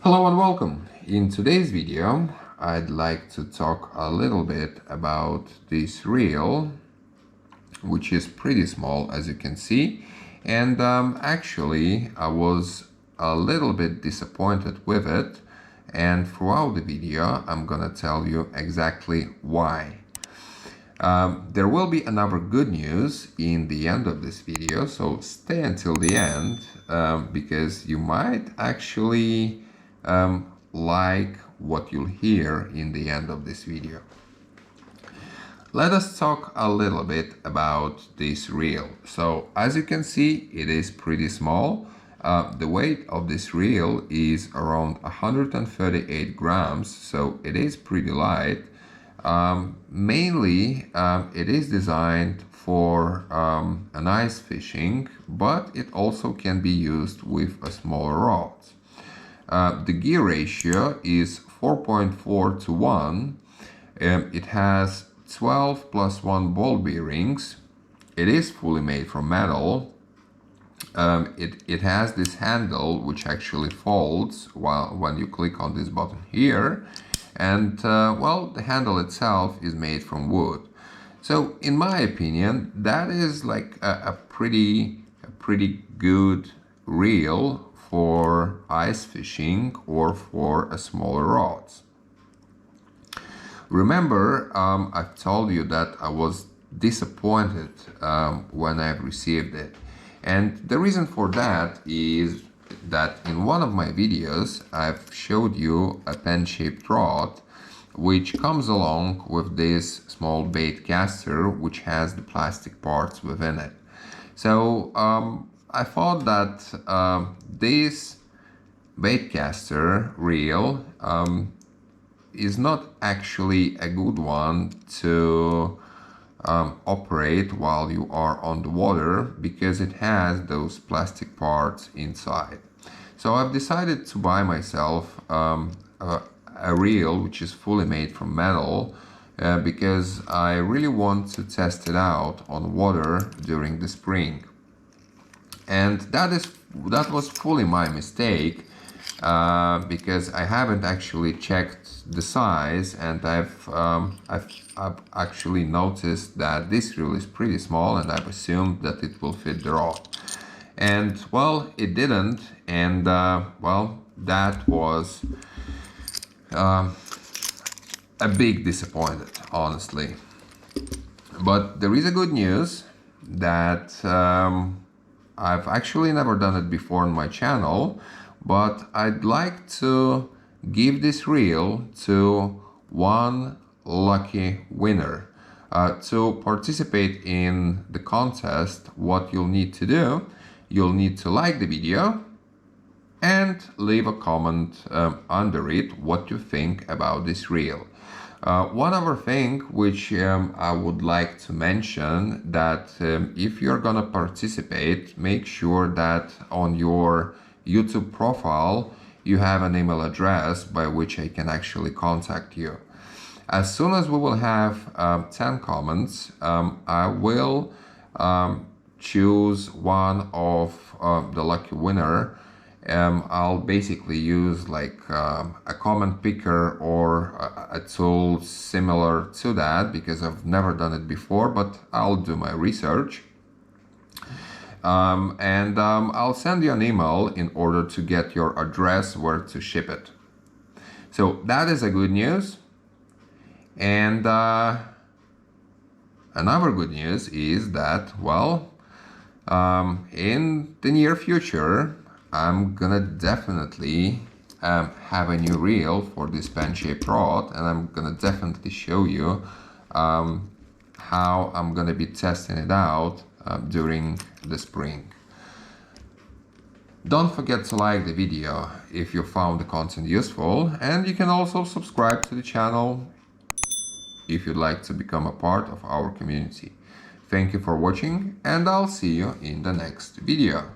Hello and welcome. In today's video, I'd like to talk a little bit about this reel, which is pretty small as you can see. And actually, I was a little bit disappointed with it. And throughout the video, I'm gonna tell you exactly why. There will be another good news in the end of this video, so stay until the end because you might actually like what you'll hear in the end of this video. Let us talk a little bit about this reel. So as you can see, it is pretty small. The weight of this reel is around 138 grams, so it is pretty light. Mainly, it is designed for an ice fishing, but it also can be used with a smaller rod. The gear ratio is 4.4 to 1. It has 12 plus 1 ball bearings. It is fully made from metal. It has this handle which actually folds when you click on this button here. And well, the handle itself is made from wood. So in my opinion, that is like a pretty good reel for ice fishing or for a smaller rods. Remember, I've told you that I was disappointed when I received it. And the reason for that is that in one of my videos, I've showed you a pen-shaped rod which comes along with this small bait caster which has the plastic parts within it. So I thought that this baitcaster reel is not actually a good one to operate while you are on the water because it has those plastic parts inside. So I've decided to buy myself a reel which is fully made from metal because I really want to test it out on water during the spring. And that was fully my mistake because I haven't actually checked the size, and I've actually noticed that this reel is pretty small, and I've assumed that it will fit the rod. And well, it didn't, and well, that was a big disappointment, honestly. But there is a good news that I've actually never done it before on my channel, but I'd like to give this reel to one lucky winner. To participate in the contest, what you'll need to do, you'll need to like the video and leave a comment under it what you think about this reel. One other thing which I would like to mention, that if you're gonna participate, make sure that on your YouTube profile you have an email address by which I can actually contact you. As soon as we will have 10 comments, I will choose one of the lucky winner. I'll basically use like a comment picker or a tool similar to that because I've never done it before, but I'll do my research. And I'll send you an email in order to get your address where to ship it. So that is a good news. And another good news is that, well, in the near future, I'm gonna definitely have a new reel for this pen-shaped rod, and I'm gonna definitely show you how I'm gonna be testing it out during the spring. Don't forget to like the video if you found the content useful, and you can also subscribe to the channel if you'd like to become a part of our community. Thank you for watching, and I'll see you in the next video.